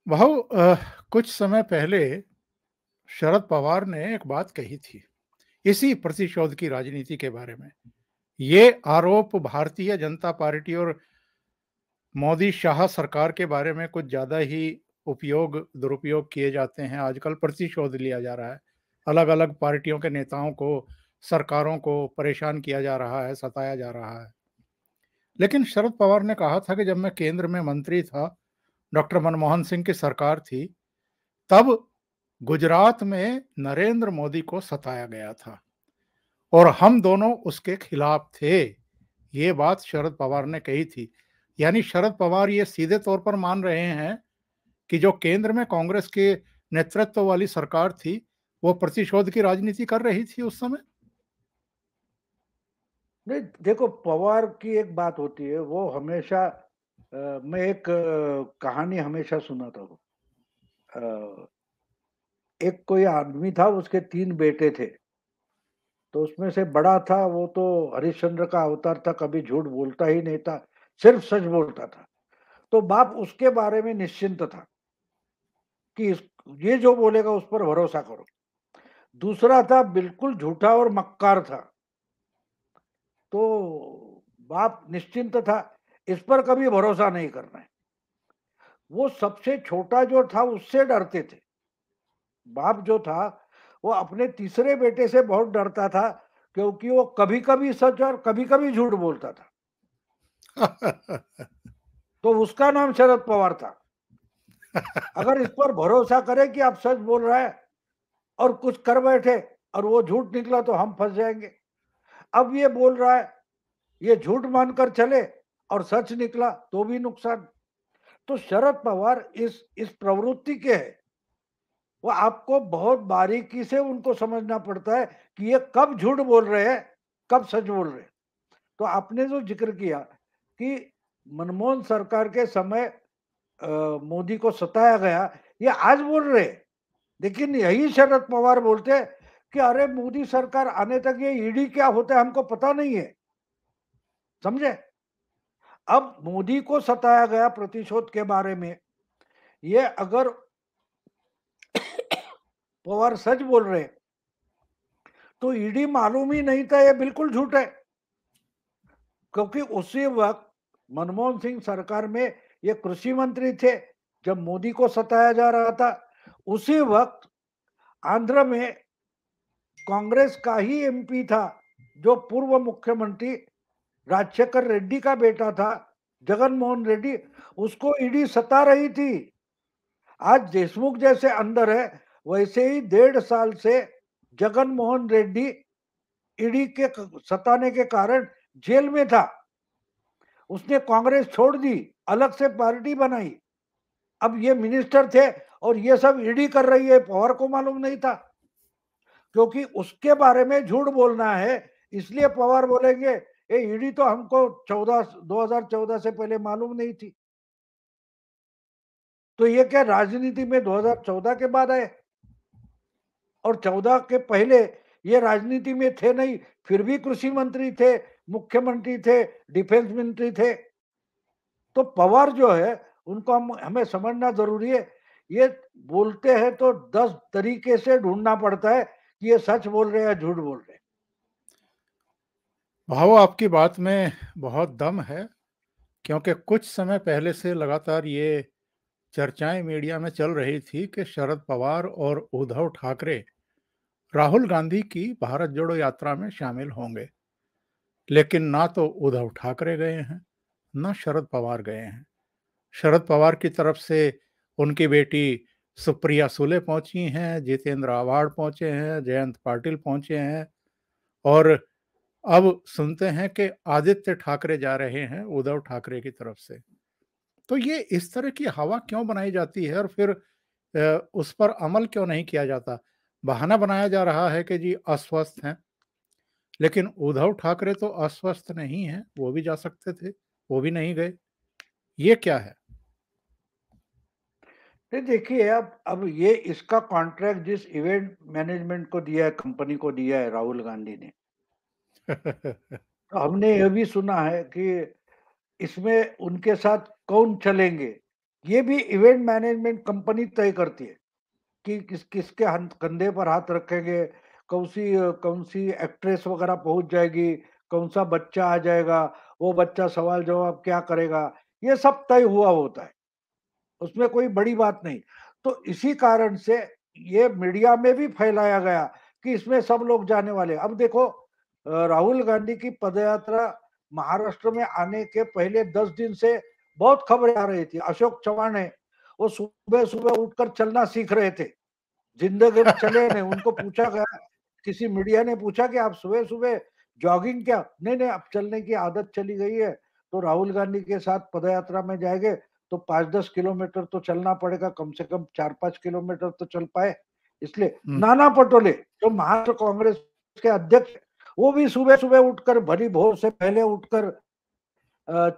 भाऊ, कुछ समय पहले शरद पवार ने एक बात कही थी इसी प्रतिशोध की राजनीति के बारे में। ये आरोप भारतीय जनता पार्टी और मोदी शाह सरकार के बारे में कुछ ज्यादा ही दुरुपयोग किए जाते हैं। आजकल प्रतिशोध लिया जा रहा है, अलग अलग पार्टियों के नेताओं को, सरकारों को परेशान किया जा रहा है, सताया जा रहा है। लेकिन शरद पवार ने कहा था कि जब मैं केंद्र में मंत्री था, डॉक्टर मनमोहन सिंह की सरकार थी, तब गुजरात में नरेंद्र मोदी को सताया गया था और हम दोनों उसके खिलाफ थे। ये बात शरद पवार ने कही थी। यानी शरद पवार ये सीधे तौर पर मान रहे हैं कि जो केंद्र में कांग्रेस के नेतृत्व वाली सरकार थी, वो प्रतिशोध की राजनीति कर रही थी उस समय। नहीं, देखो, पवार की एक बात होती है, वो हमेशा मैं एक कहानी हमेशा सुनाता हूँ। एक कोई आदमी था, उसके 3 बेटे थे। तो उसमें से बड़ा था, वो तो हरिश्चंद्र का अवतार था, कभी झूठ बोलता ही नहीं था, सिर्फ सच बोलता था। तो बाप उसके बारे में निश्चिंत था कि ये जो बोलेगा उस पर भरोसा करो। दूसरा था बिल्कुल झूठा और मक्कार था, तो बाप निश्चिंत था, इस पर कभी भरोसा नहीं करना है। वो सबसे छोटा जो था उससे डरते थे। बाप जो था वो अपने तीसरे बेटे से बहुत डरता था, क्योंकि वो कभी कभी सच और कभी कभी झूठ बोलता था। तो उसका नाम शरद पवार था। अगर इस पर भरोसा करे कि आप सच बोल रहा है और कुछ कर बैठे और वो झूठ निकला तो हम फंस जाएंगे। अब ये बोल रहा है, ये झूठ मानकर चले और सच निकला तो भी नुकसान। तो शरद पवार इस प्रवृत्ति के है। वो आपको बहुत बारीकी से उनको समझना पड़ता है कि ये कब झूठ बोल रहे हैं, कब सच बोल रहे हैं। तो आपने जो जिक्र किया कि मनमोहन सरकार के समय मोदी को सताया गया, ये आज बोल रहे हैं। लेकिन यही शरद पवार बोलते हैं कि अरे मोदी सरकार आने तक ये ईडी क्या होता है हमको पता नहीं है। समझे? अब मोदी को सताया गया प्रतिशोध के बारे में, ये अगर पवार सच बोल रहे तो ईडी मालूम ही नहीं था, ये बिल्कुल झूठ है। क्योंकि उसी वक्त मनमोहन सिंह सरकार में ये कृषि मंत्री थे जब मोदी को सताया जा रहा था। उसी वक्त आंध्र में कांग्रेस का ही एमपी था, जो पूर्व मुख्यमंत्री राजशेखर रेड्डी का बेटा था, जगन मोहन रेड्डी, उसको ईडी सता रही थी। आज देशमुख जैसे अंदर है, वैसे ही 1.5 साल से जगन मोहन रेड्डी ईडी के सताने के कारण जेल में था। उसने कांग्रेस छोड़ दी, अलग से पार्टी बनाई। अब ये मिनिस्टर थे और ये सब ईडी कर रही है, पवार को मालूम नहीं था, क्योंकि उसके बारे में झूठ बोलना है। इसलिए पवार बोलेंगे ये ईडी तो हमको 2014 से पहले मालूम नहीं थी। तो ये क्या राजनीति में 2014 के बाद आए? और 14 के पहले ये राजनीति में थे नहीं, फिर भी कृषि मंत्री थे, मुख्यमंत्री थे, डिफेंस मंत्री थे। तो पवार जो है उनको हमें समझना जरूरी है। ये बोलते हैं तो 10 तरीके से ढूंढना पड़ता है कि ये सच बोल रहे हैं या झूठ बोल रहे हैं। भाव, आपकी बात में बहुत दम है, क्योंकि कुछ समय पहले से लगातार ये चर्चाएं मीडिया में चल रही थी कि शरद पवार और उद्धव ठाकरे राहुल गांधी की भारत जोड़ो यात्रा में शामिल होंगे। लेकिन ना तो उद्धव ठाकरे गए हैं, ना शरद पवार गए हैं। शरद पवार की तरफ से उनकी बेटी सुप्रिया सुले पहुंची हैं, जितेंद्र आव्हाड पहुंचे हैं, जयंत पाटिल पहुंचे हैं, और अब सुनते हैं कि आदित्य ठाकरे जा रहे हैं उद्धव ठाकरे की तरफ से। तो ये इस तरह की हवा क्यों बनाई जाती है और फिर उस पर अमल क्यों नहीं किया जाता? बहाना बनाया जा रहा है कि जी अस्वस्थ हैं, लेकिन उद्धव ठाकरे तो अस्वस्थ नहीं हैं, वो भी जा सकते थे, वो भी नहीं गए। ये क्या है? नहीं देखिए, अब ये इसका कॉन्ट्रैक्ट जिस इवेंट मैनेजमेंट को दिया है, कंपनी को दिया है राहुल गांधी ने, तो हमने यह भी सुना है कि इसमें उनके साथ कौन चलेंगे, ये भी इवेंट मैनेजमेंट कंपनी तय करती है कि किसके कंधे पर हाथ रखेंगे, कौन सी एक्ट्रेस वगैरह पहुंच जाएगी, कौन सा बच्चा आ जाएगा, वो बच्चा सवाल जवाब क्या करेगा, ये सब तय हुआ होता है, उसमें कोई बड़ी बात नहीं। तो इसी कारण से ये मीडिया में भी फैलाया गया कि इसमें सब लोग जाने वाले। अब देखो, राहुल गांधी की पदयात्रा महाराष्ट्र में आने के पहले 10 दिन से बहुत खबरें आ रही थी। अशोक चव्हाण है, वो सुबह सुबह उठकर चलना सीख रहे थे, जिंदगी में चले नहीं। उनको पूछा गया, किसी मीडिया ने पूछा कि आप सुबह सुबह जॉगिंग क्या, नहीं नहीं अब चलने की आदत चली गई है, तो राहुल गांधी के साथ पदयात्रा में जाएंगे तो 5-10 किलोमीटर तो चलना पड़ेगा, कम से कम 4-5 किलोमीटर तो चल पाए। इसलिए नाना पटोले जो महाराष्ट्र कांग्रेस के अध्यक्ष, वो भी सुबह सुबह उठकर, भली भोर से पहले उठकर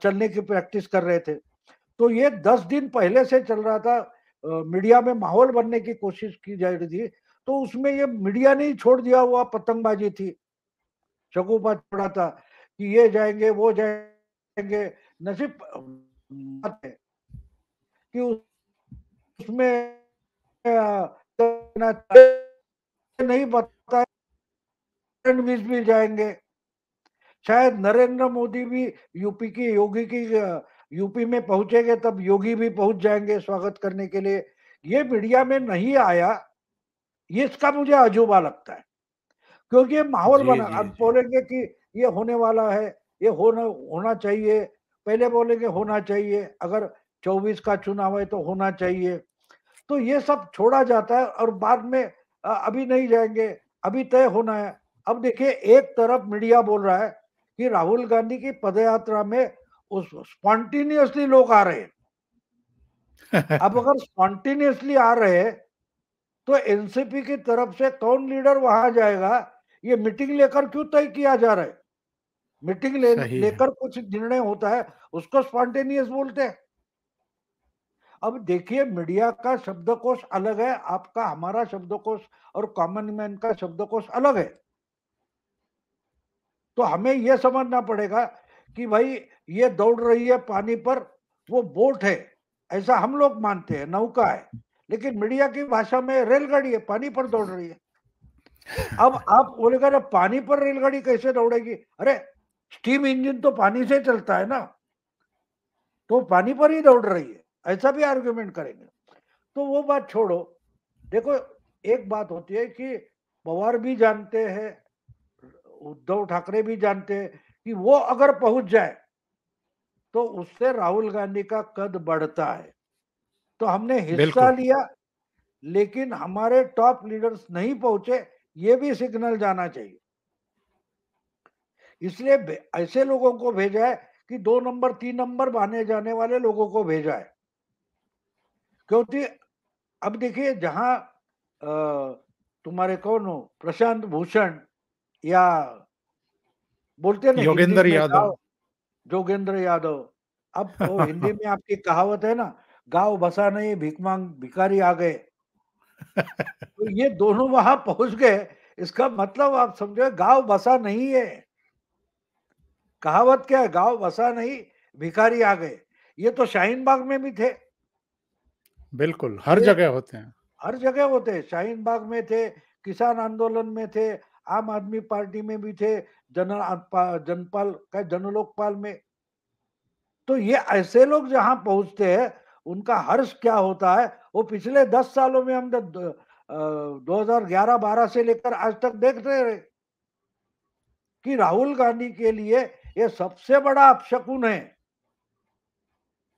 चलने की प्रैक्टिस कर रहे थे। तो ये 10 दिन पहले से चल रहा था, मीडिया में माहौल बनने की कोशिश की जा रही थी, तो उसमें ये मीडिया ने ही छोड़ दिया हुआ पतंगबाजी थी, शगुफा छोड़ा था कि ये जाएंगे वो जाएंगे। नसीब बात है कि उसमें नहीं बताया, फडणवीस भी जाएंगे, शायद नरेंद्र मोदी भी यूपी की योगी की यूपी में पहुंचेंगे, तब योगी भी पहुंच जाएंगे स्वागत करने के लिए। ये मीडिया में नहीं आया, ये इसका मुझे अजूबा लगता है, क्योंकि ये माहौल जी बना। जी अब जी। बोलेंगे कि ये होने वाला है, ये होना चाहिए, पहले बोलेंगे होना चाहिए, अगर 24 का चुनाव है तो होना चाहिए, तो ये सब छोड़ा जाता है और बाद में अभी नहीं जाएंगे, अभी तय होना है। अब देखिए, एक तरफ मीडिया बोल रहा है कि राहुल गांधी की पदयात्रा में उस स्पॉन्टेनियसली लोग आ रहे हैं। अब अगर स्पॉन्टेनियसली आ रहे हैं तो एनसीपी की तरफ से कौन लीडर वहां जाएगा, ये मीटिंग लेकर क्यों तय किया जा रहा है? मीटिंग सही है। लेकर कुछ निर्णय होता है, उसको स्पॉन्टेनियस बोलते हैं। अब देखिए, मीडिया का शब्दकोश अलग है, आपका हमारा शब्दकोश और कॉमन मैन का शब्दकोश अलग है। तो हमें यह समझना पड़ेगा कि भाई ये दौड़ रही है पानी पर, वो बोट है ऐसा हम लोग मानते हैं, नौका है, लेकिन मीडिया की भाषा में रेलगाड़ी है, पानी पर दौड़ रही है। अब आप बोलेगा ना, पानी पर रेलगाड़ी कैसे दौड़ेगी? अरे, स्टीम इंजन तो पानी से चलता है ना, तो पानी पर ही दौड़ रही है, ऐसा भी आर्गुमेंट करेंगे। तो वो बात छोड़ो। देखो, एक बात होती है कि पवार भी जानते हैं, उद्धव ठाकरे भी जानते हैं कि वो अगर पहुंच जाए तो उससे राहुल गांधी का कद बढ़ता है। तो हमने हिस्सा बिल्कुल। लिया, लेकिन हमारे टॉप लीडर्स नहीं पहुंचे, ये भी सिग्नल जाना चाहिए। इसलिए ऐसे लोगों को भेजा है कि 2 नंबर 3 नंबर माने जाने वाले लोगों को भेजा है। क्योंकि अब देखिए, जहां तुम्हारे कौन हो, प्रशांत भूषण, या बोलते ना हिंदी योगेंद्र में यादव। गाँव, जोगेंद्र यादव। अब वो हिंदी में आपकी कहावत है ना, गाँव बसा नहीं भीख मांग भिखारी आ गए। तो ये दोनों वहां पहुंच गए, इसका मतलब आप समझो, गाँव बसा नहीं है। कहावत क्या है? गाँव बसा नहीं, भिखारी आ गए। ये तो शाहीन बाग में भी थे, बिल्कुल, हर ये जगह होते हैं। हर जगह होते हैं। शाहीन बाग में थे, किसान आंदोलन में थे, आम आदमी पार्टी में भी थे, जनपाल का जनलोकपाल में। तो ये ऐसे लोग जहां पहुंचते हैं, उनका हर्ष क्या होता है, वो पिछले 10 सालों में हम 2011-12 से लेकर आज तक देखते रहे कि राहुल गांधी के लिए ये सबसे बड़ा अपशकुन है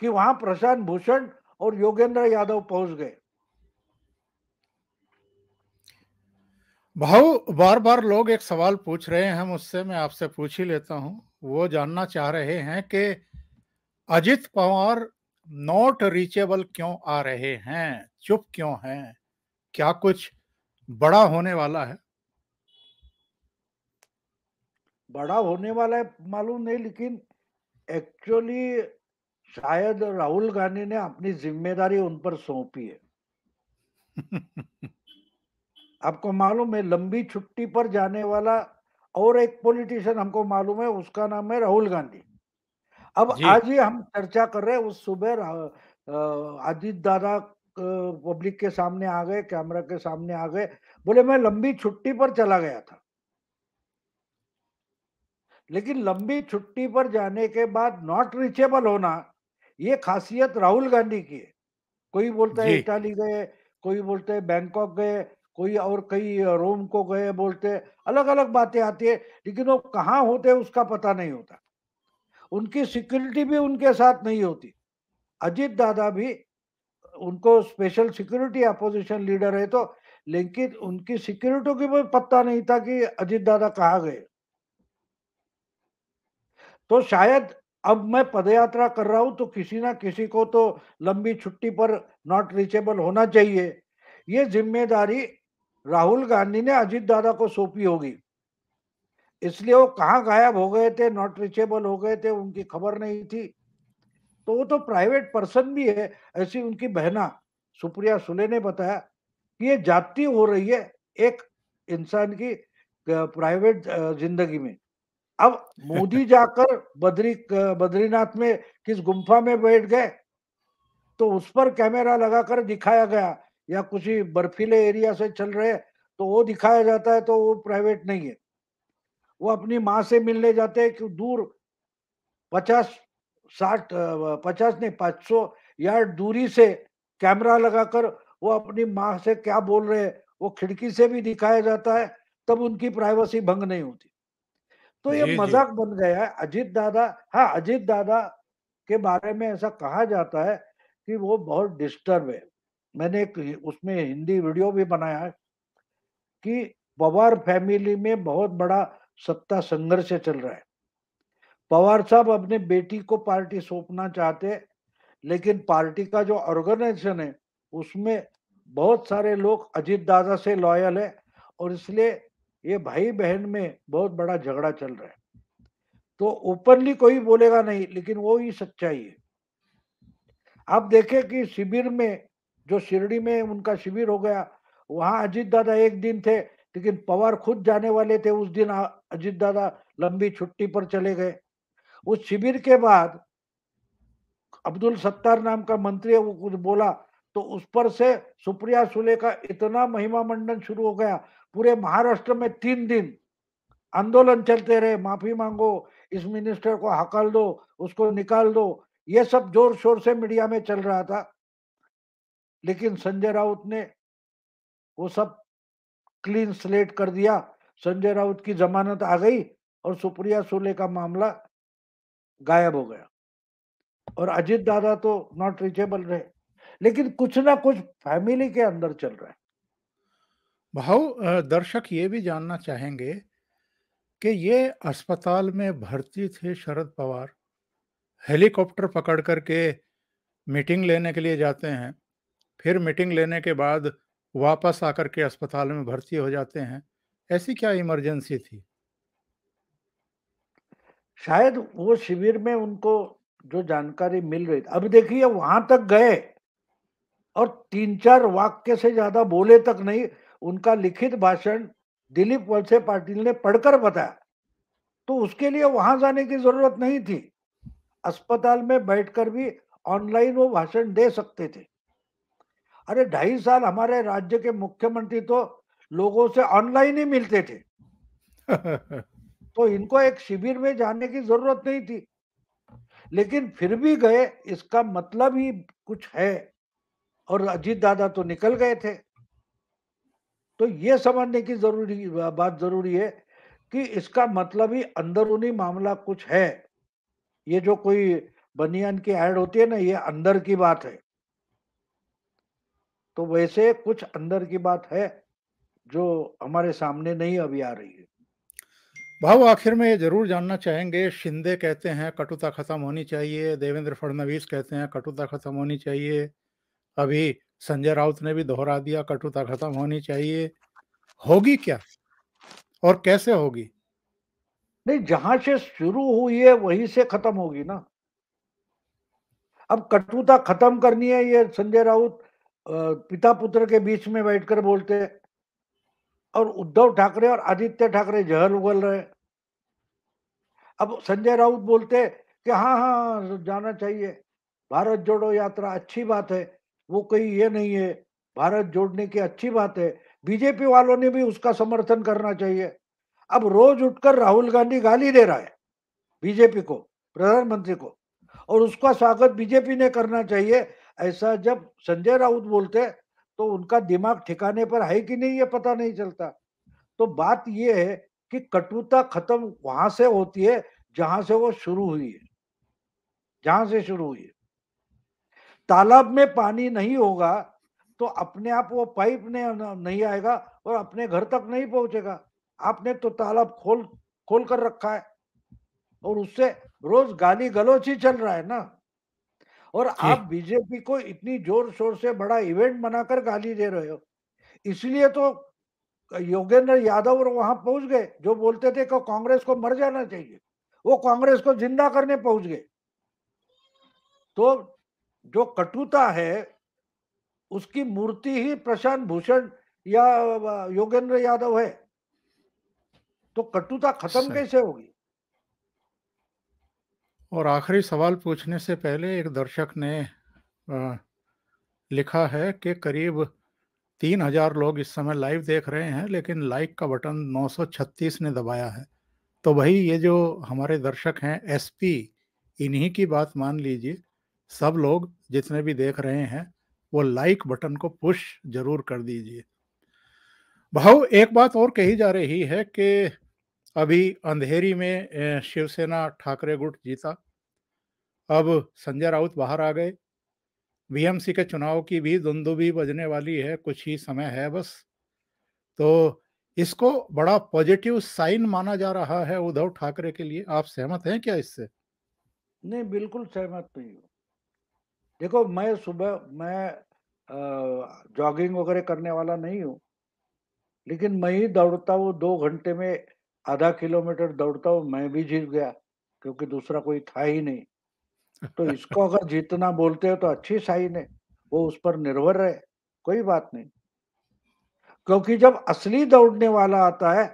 कि वहां प्रशांत भूषण और योगेंद्र यादव पहुंच गए। भाऊ, बार बार लोग एक सवाल पूछ रहे हैं, हम उससे मैं आपसे पूछ ही लेता हूं। वो जानना चाह रहे हैं कि अजित पवार नॉट रीचेबल क्यों आ रहे हैं, चुप क्यों हैं? क्या कुछ बड़ा होने वाला है? बड़ा होने वाला है मालूम नहीं, लेकिन एक्चुअली शायद राहुल गांधी ने अपनी जिम्मेदारी उन पर सौंपी है। आपको मालूम है, लंबी छुट्टी पर जाने वाला और एक पॉलिटिशियन हमको मालूम है, उसका नाम है राहुल गांधी। अब जी। आज ही हम चर्चा कर रहे हैं, उस सुबह अजीत दादा पब्लिक के सामने आ गए, कैमरा के सामने आ गए, बोले मैं लंबी छुट्टी पर चला गया था। लेकिन लंबी छुट्टी पर जाने के बाद नॉट रीचेबल होना, ये खासियत राहुल गांधी की है। कोई बोलता है जी। इटाली गए, कोई बोलते हैं बैंकॉक गए, कोई और कई रोम को गए बोलते, अलग अलग बातें आती है, लेकिन वो कहाँ होते उसका पता नहीं होता। उनकी सिक्योरिटी भी उनके साथ नहीं होती। अजीत दादा भी, उनको स्पेशल सिक्योरिटी अपोजिशन लीडर है तो, लेकिन उनकी सिक्योरिटी की भी पता नहीं था कि अजीत दादा कहाँ गए। तो शायद अब मैं पदयात्रा कर रहा हूं तो किसी ना किसी को तो लंबी छुट्टी पर नॉट रीचेबल होना चाहिए। ये जिम्मेदारी राहुल गांधी ने अजीत दादा को सौंपी होगी, इसलिए वो कहाँ गायब हो गए थे, नॉट रीचेबल हो गए थे, उनकी खबर नहीं थी। तो वो तो प्राइवेट पर्सन भी है। ऐसी उनकी बहना सुप्रिया सुले ने बताया कि ये जाती हो रही है एक इंसान की प्राइवेट जिंदगी में। अब मोदी जाकर बद्रीनाथ में किस गुम्फा में बैठ गए तो उस पर कैमरा लगाकर दिखाया गया, या कुछ बर्फीले एरिया से चल रहे तो वो दिखाया जाता है, तो वो प्राइवेट नहीं है। वो अपनी माँ से मिलने जाते हैं कि दूर 50 60 50 नहीं 500 यार्ड दूरी से कैमरा लगाकर वो अपनी माँ से क्या बोल रहे हैं वो खिड़की से भी दिखाया जाता है, तब उनकी प्राइवेसी भंग नहीं होती। तो ये जी। जी। मजाक बन गया है अजीत दादा। हाँ, अजीत दादा के बारे में ऐसा कहा जाता है कि वो बहुत डिस्टर्ब है। मैंने एक उसमें हिंदी वीडियो भी बनाया है कि पवार फैमिली में बहुत बड़ा सत्ता संघर्ष चल रहा है। पवार साहब अपने बेटी को पार्टी सौंपना चाहते, लेकिन पार्टी का जो ऑर्गेनाइजेशन है उसमें बहुत सारे लोग अजीत दादा से लॉयल है, और इसलिए ये भाई बहन में बहुत बड़ा झगड़ा चल रहा है। तो ओपनली कोई बोलेगा नहीं, लेकिन वो ही सच्चाई है। आप देखें कि शिविर में, जो शिरडी में उनका शिविर हो गया, वहां अजीत दादा एक दिन थे, लेकिन पवार खुद जाने वाले थे उस दिन। अजीत दादा लंबी छुट्टी पर चले गए। उस शिविर के बाद अब्दुल सत्तार नाम का मंत्री है, वो कुछ बोला तो उस पर से सुप्रिया सुले का इतना महिमा मंडन शुरू हो गया। पूरे महाराष्ट्र में 3 दिन आंदोलन चलते रहे, माफी मांगो, इस मिनिस्टर को हकाल दो, उसको निकाल दो, ये सब जोर शोर से मीडिया में चल रहा था। लेकिन संजय राउत ने वो सब क्लीन स्लेट कर दिया। संजय राउत की जमानत आ गई और सुप्रिया सुले का मामला गायब हो गया, और अजीत दादा तो नॉट रीचेबल रहे। लेकिन कुछ ना कुछ फैमिली के अंदर चल रहा है। भाऊ, दर्शक ये भी जानना चाहेंगे कि ये अस्पताल में भर्ती थे शरद पवार, हेलीकॉप्टर पकड़ करके मीटिंग लेने के लिए जाते हैं, फिर मीटिंग लेने के बाद वापस आकर के अस्पताल में भर्ती हो जाते हैं। ऐसी क्या इमरजेंसी थी? शायद वो शिविर में उनको जो जानकारी मिल रही थी, अब देखिए वहां तक गए और 3 4 वाक्य से ज्यादा बोले तक नहीं। उनका लिखित भाषण दिलीप वलसे पाटिल ने पढ़कर बताया, तो उसके लिए वहां जाने की जरूरत नहीं थी। अस्पताल में बैठकर भी ऑनलाइन वो भाषण दे सकते थे। अरे 2.5 साल हमारे राज्य के मुख्यमंत्री तो लोगों से ऑनलाइन ही मिलते थे, तो इनको एक शिविर में जाने की जरूरत नहीं थी। लेकिन फिर भी गए, इसका मतलब ही कुछ है, और अजीत दादा तो निकल गए थे। तो ये समझने की बात जरूरी है कि इसका मतलब ही अंदरूनी मामला कुछ है। ये जो कोई बनियान की ऐड होती है ना, ये अंदर की बात है। तो वैसे कुछ अंदर की बात है जो हमारे सामने नहीं अभी आ रही है। भाऊ, आखिर में ये जरूर जानना चाहेंगे, शिंदे कहते हैं कटुता खत्म होनी चाहिए, देवेंद्र फडणवीस कहते हैं कटुता खत्म होनी चाहिए, अभी संजय राउत ने भी दोहरा दिया कटुता खत्म होनी चाहिए। होगी क्या और कैसे होगी? नहीं, जहां से शुरू हुई है वहीं से खत्म होगी ना। अब कटुता खत्म करनी है, ये संजय राउत पिता पुत्र के बीच में बैठकर बोलते हैं, और उद्धव ठाकरे और आदित्य ठाकरे जहर उगल रहे हैं। अब संजय राउत बोलते कि हाँ हाँ जाना चाहिए, भारत जोड़ो यात्रा अच्छी बात है, वो कोई ये नहीं है, भारत जोड़ने की अच्छी बात है, बीजेपी वालों ने भी उसका समर्थन करना चाहिए। अब रोज उठकर राहुल गांधी गाली दे रहा है बीजेपी को, प्रधानमंत्री को, और उसका स्वागत बीजेपी ने करना चाहिए। ऐसा जब संजय राउत बोलते तो उनका दिमाग ठिकाने पर है कि नहीं ये पता नहीं चलता। तो बात ये है कि कटुता खत्म वहां से होती है जहां से वो शुरू हुई है, जहां से शुरू हुई है। तालाब में पानी नहीं होगा तो अपने आप वो पाइप नहीं आएगा और अपने घर तक नहीं पहुंचेगा। आपने तो तालाब खोल कर रखा है और उससे रोज गाली गलौच ही चल रहा है ना। और जी। आप बीजेपी को इतनी जोर शोर से बड़ा इवेंट बनाकर गाली दे रहे हो, इसलिए तो योगेंद्र यादव वहां पहुंच गए, जो बोलते थे कि कांग्रेस को मर जाना चाहिए, वो कांग्रेस को जिंदा करने पहुंच गए। तो जो कटुता है उसकी मूर्ति ही प्रशांत भूषण या योगेंद्र यादव है, तो कटुता खत्म सही। कैसे होगी? और आखिरी सवाल पूछने से पहले एक दर्शक ने लिखा है कि करीब 3000 लोग इस समय लाइव देख रहे हैं, लेकिन लाइक का बटन 936 ने दबाया है। तो भाई ये जो हमारे दर्शक हैं एसपी, इन्हीं की बात मान लीजिए। सब लोग जितने भी देख रहे हैं वो लाइक बटन को पुश जरूर कर दीजिए। भाऊ, एक बात और कही जा रही है कि अभी अंधेरी में शिवसेना ठाकरे गुट जीता। अब संजय राउत बाहर आ गए। बीएमसी के चुनाव की भी दुंदुभी बजने वाली है, कुछ ही समय है बस। तो इसको बड़ा पॉजिटिव साइन माना जा रहा है उद्धव ठाकरे के लिए। आप सहमत हैं क्या इससे? नहीं, बिल्कुल सहमत नहीं हूँ। देखो, मैं सुबह जॉगिंग वगैरह करने वाला नहीं हूँ, लेकिन मैं ही दौड़ता हूँ 2 घंटे में, आधा किलोमीटर दौड़ता हूँ, मैं भी जीत गया, क्योंकि दूसरा कोई था ही नहीं। तो इसको अगर जीतना बोलते हो तो अच्छी साइन है, वो उस पर निर्भर रहे, कोई बात नहीं। क्योंकि जब असली दौड़ने वाला आता है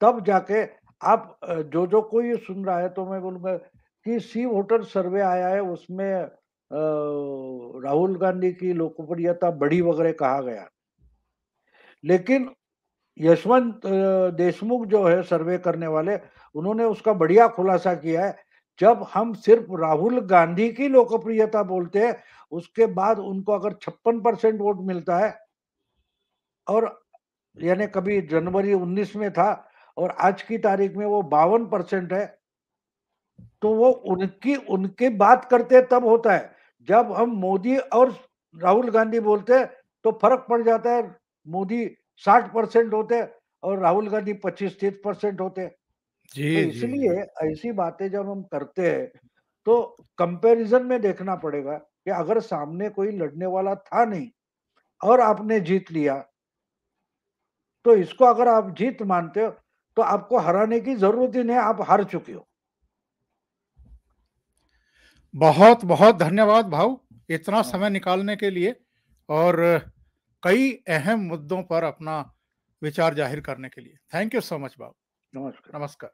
तब जाके आप जो जो कोई सुन रहा है, तो मैं बोलूंगा कि सी वोटर सर्वे आया है, उसमें राहुल गांधी की लोकप्रियता बढ़ी वगैरह कहा गया, लेकिन यशवंत देशमुख जो है सर्वे करने वाले, उन्होंने उसका बढ़िया खुलासा किया है। जब हम सिर्फ राहुल गांधी की लोकप्रियता बोलते हैं, उसके बाद उनको अगर 56% वोट मिलता है, और यानी कभी जनवरी 19 में था और आज की तारीख में वो 52% है, तो वो उनकी बात करते तब होता है। जब हम मोदी और राहुल गांधी बोलते हैं तो फर्क पड़ जाता है। मोदी 60% होते और राहुल गांधी 25-30% होते। जी तो जी जी। इसलिए ऐसी बातें जब हम करते हैं तो कंपैरिजन में देखना पड़ेगा कि अगर सामने कोई लड़ने वाला था नहीं और आपने जीत लिया, तो इसको अगर आप जीत मानते हो तो आपको हराने की जरूरत ही नहीं, आप हार चुके हो। बहुत बहुत धन्यवाद भाऊ, इतना हाँ, समय निकालने के लिए और कई अहम मुद्दों पर अपना विचार जाहिर करने के लिए। थैंक यू सो मच भाऊ। नमस्कार। नमस्कार।